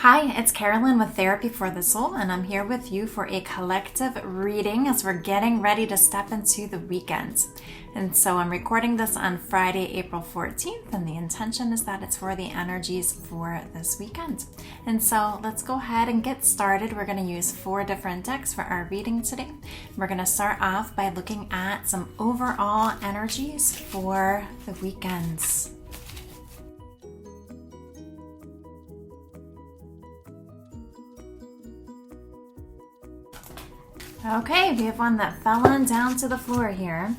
Hi, it's Carolyn with Therapy for the Soul, and I'm here with you for a collective reading as we're getting ready to step into the weekend. And so I'm recording this on Friday, April 14th, and the intention is that it's for the energies for this weekend. And so let's go ahead and get started. We're going to use 4 different decks for our reading today. We're going to start off by looking at some overall energies for the weekends. Okay, we have one that fell on down to the floor here.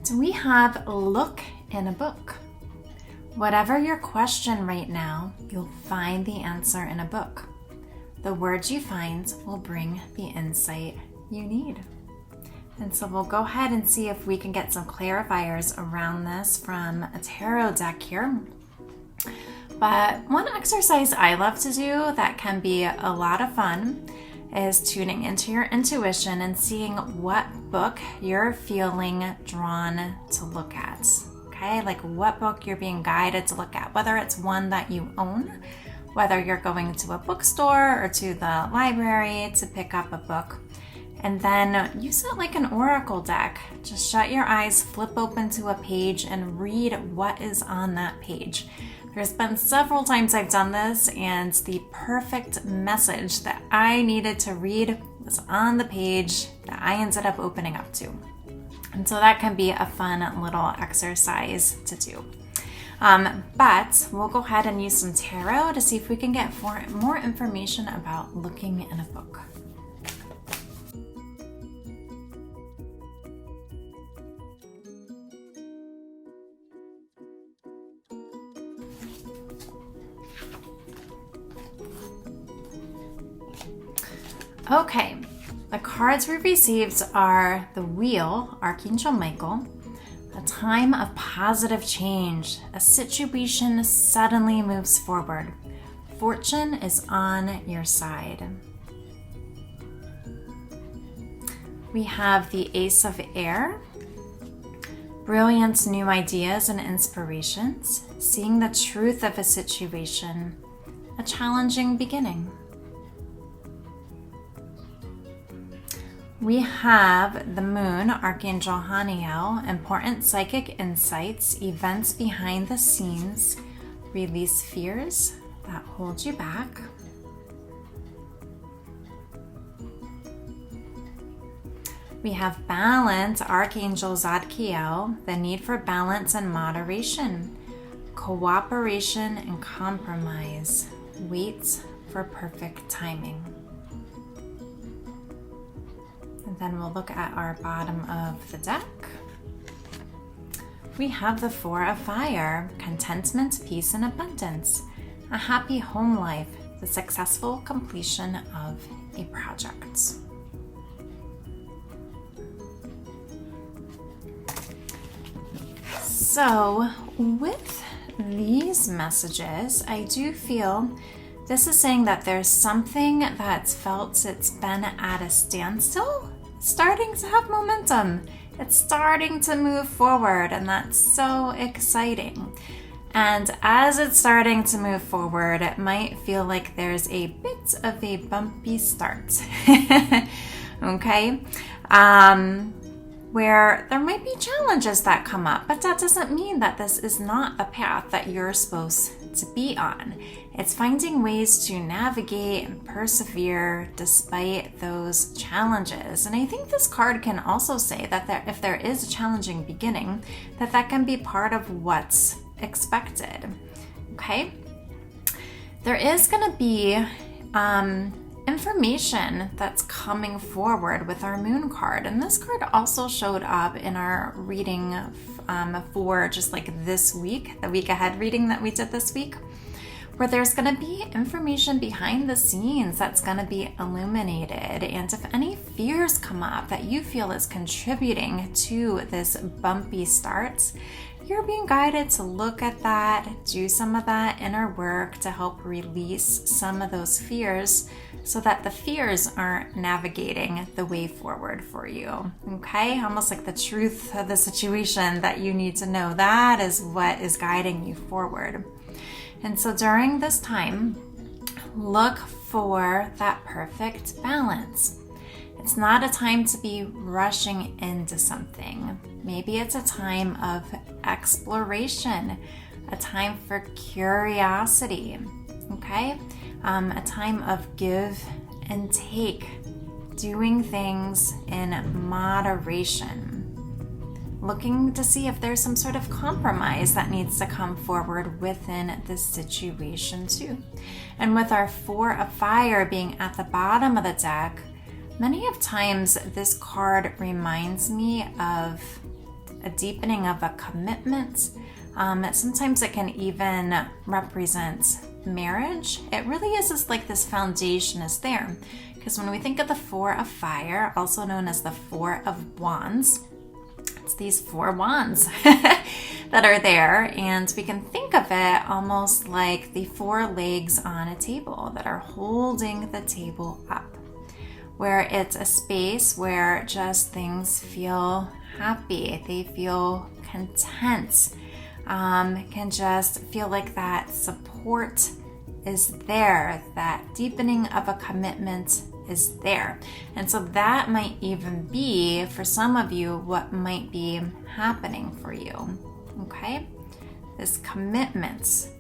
So we have look in a book. Whatever your question right now, you'll find the answer in a book. The words you find will bring the insight you need. And so we'll go ahead and see if we can get some clarifiers around this from a tarot deck here. But one exercise I love to do that can be a lot of fun is tuning into your intuition and seeing what book you're feeling drawn to look at. Okay, like what book you're being guided to look at, whether it's one that you own, whether you're going to a bookstore or to the library to pick up a book. And then use it like an oracle deck. Just shut your eyes, flip open to a page, and read what is on that page. There's been several times I've done this, and the perfect message that I needed to read was on the page that I ended up opening up to. And so that can be a fun little exercise to do. But we'll go ahead and use some tarot to see if we can get more information about looking in a book. Okay, the cards we received are the Wheel, Archangel Michael, a time of positive change. A situation suddenly moves forward. Fortune is on your side. We have the Ace of Air, brilliant new ideas and inspirations, seeing the truth of a situation, a challenging beginning. We have the Moon, Archangel Haniel, important psychic insights, events behind the scenes, release fears that hold you back. We have Balance, Archangel Zadkiel, the need for balance and moderation, cooperation and compromise, wait for perfect timing. And then we'll look at our bottom of the deck. We have the Four of Fire, contentment, peace, and abundance, a happy home life, the successful completion of a project. So with these messages, I do feel this is saying that there's something that's felt it's been at a standstill, starting to have momentum. It's starting to move forward, and that's so exciting. And as it's starting to move forward, it might feel like there's a bit of a bumpy start. Okay? Where there might be challenges that come up, but that doesn't mean that this is not a path that you're supposed to be on. It's finding ways to navigate and persevere despite those challenges. And I think this card can also say that if there is a challenging beginning, that can be part of what's expected. Okay? There is going to be information that's coming forward with our Moon card. And this card also showed up in our reading for just like this week, the week ahead reading that we did this week, where there's going to be information behind the scenes that's going to be illuminated. And if any fears come up that you feel is contributing to this bumpy start, you're being guided to look at that, do some of that inner work to help release some of those fears so that the fears aren't navigating the way forward for you. Okay? Almost like the truth of the situation that you need to know. That is what is guiding you forward. And so during this time, look for that perfect balance. It's not a time to be rushing into something. Maybe it's a time of exploration, a time for curiosity, okay? A time of give and take, doing things in moderation, looking to see if there's some sort of compromise that needs to come forward within this situation too. And with our Four of Fire being at the bottom of the deck, many of times this card reminds me of a deepening of a commitment. Sometimes it can even represent marriage. It really is just like this foundation is there. Because when we think of the Four of Fire, also known as the Four of Wands, it's these four wands that are there, and we can think of it almost like the four legs on a table that are holding the table up, where it's a space where just things feel happy, they feel content, can just feel like that support is there, that deepening of a commitment is there. And so that might even be, for some of you, what might be happening for you, okay? This commitment,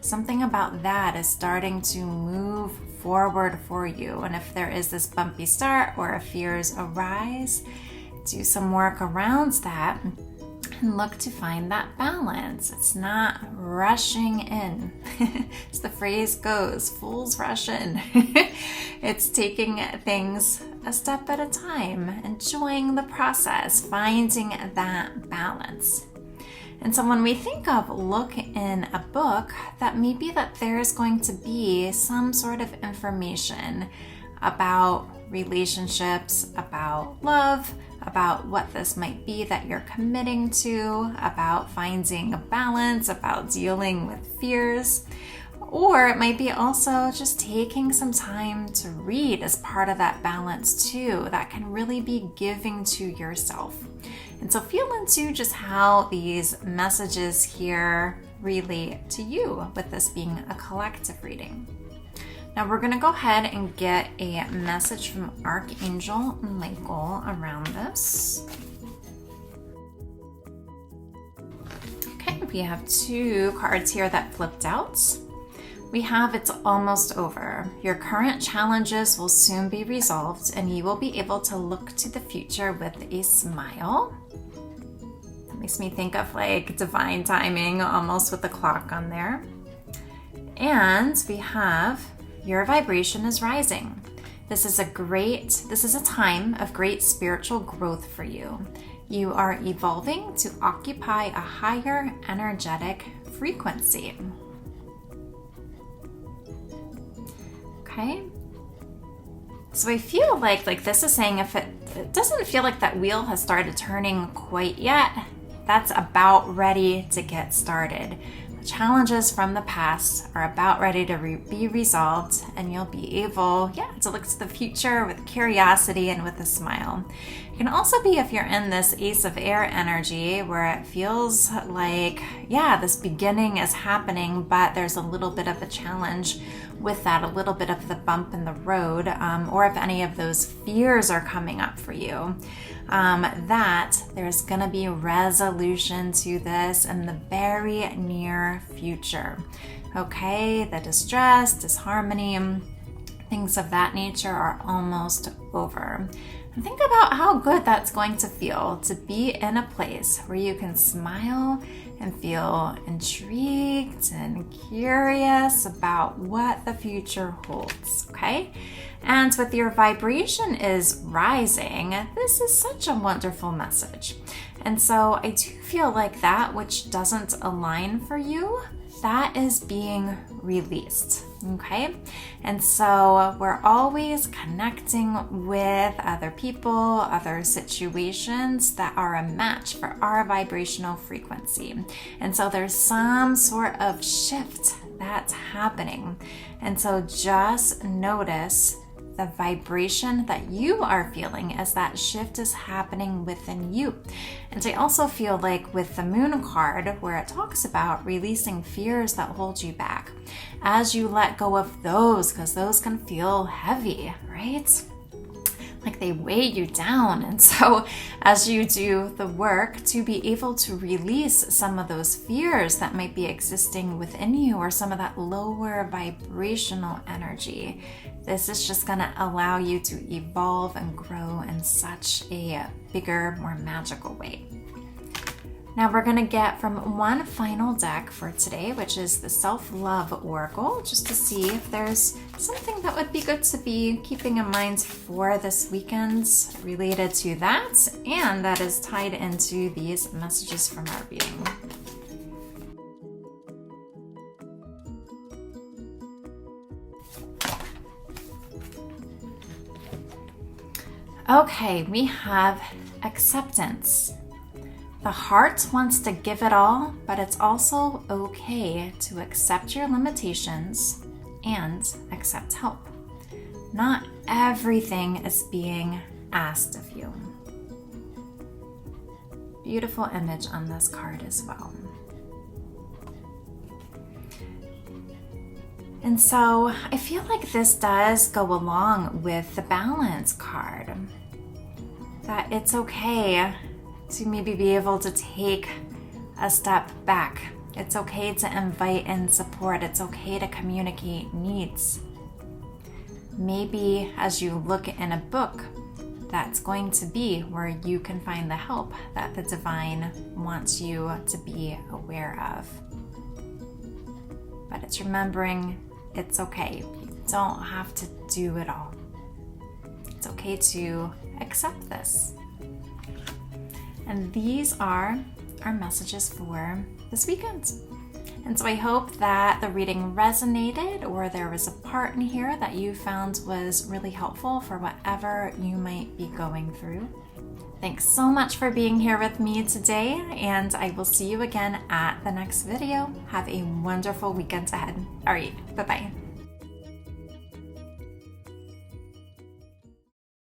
something about that is starting to move forward for you. And if there is this bumpy start or if fears arise, do some work around that and look to find that balance. It's not rushing in. As the phrase goes, fools rush in. It's taking things a step at a time, enjoying the process, finding that balance. And so when we think of look in a book, that may be that there's going to be some sort of information about relationships, about love, about what this might be that you're committing to, about finding a balance, about dealing with fears. Or it might be also just taking some time to read as part of that balance too. That can really be giving to yourself. And so feel into just how these messages here relate to you, with this being a collective reading. Now we're going to go ahead and get a message from Archangel Michael around this. Okay, we have two cards here that flipped out. We have it's almost over. Your current challenges will soon be resolved and you will be able to look to the future with a smile. That makes me think of like divine timing, almost with the clock on there. And we have your vibration is rising. This is a time of great spiritual growth for you. You are evolving to occupy a higher energetic frequency. Okay. So I feel like this is saying if it doesn't feel like that wheel has started turning quite yet, that's about ready to get started. Challenges from the past are about ready to be resolved, and you'll be able, to look to the future with curiosity and with a smile. It can also be if you're in this Ace of Air energy where it feels like, this beginning is happening, but there's a little bit of a challenge with that, a little bit of the bump in the road, or if any of those fears are coming up for you. That there's going to be resolution to this in the very near future. Okay, the distress, disharmony, things of that nature are almost over. And think about how good that's going to feel to be in a place where you can smile and feel intrigued and curious about what the future holds, okay? And with your vibration is rising, this is such a wonderful message. And so I do feel like that which doesn't align for you, that is being released, okay? And so we're always connecting with other people, other situations that are a match for our vibrational frequency. And so there's some sort of shift that's happening. And so just notice the vibration that you are feeling as that shift is happening within you. And I also feel like with the Moon card, where it talks about releasing fears that hold you back, as you let go of those, because those can feel heavy, right? Like they weigh you down. And so as you do the work to be able to release some of those fears that might be existing within you, or some of that lower vibrational energy, this is just going to allow you to evolve and grow in such a bigger, more magical way. Now we're going to get from one final deck for today, which is the Self-Love Oracle, just to see if there's something that would be good to be keeping in mind for this weekend related to that, and that is tied into these messages from our reading. Okay, we have acceptance. The heart wants to give it all, but it's also okay to accept your limitations and accept help. Not everything is being asked of you. Beautiful image on this card as well. And so I feel like this does go along with the Balance card. That it's okay to maybe be able to take a step back. It's okay to invite in support. It's okay to communicate needs. Maybe as you look in a book, that's going to be where you can find the help that the divine wants you to be aware of. But it's remembering it's okay. You don't have to do it all. It's okay to accept this. And these are our messages for this weekend. And so I hope that the reading resonated, or there was a part in here that you found was really helpful for whatever you might be going through. Thanks so much for being here with me today, and I will see you again at the next video. Have a wonderful weekend ahead. All right, bye-bye.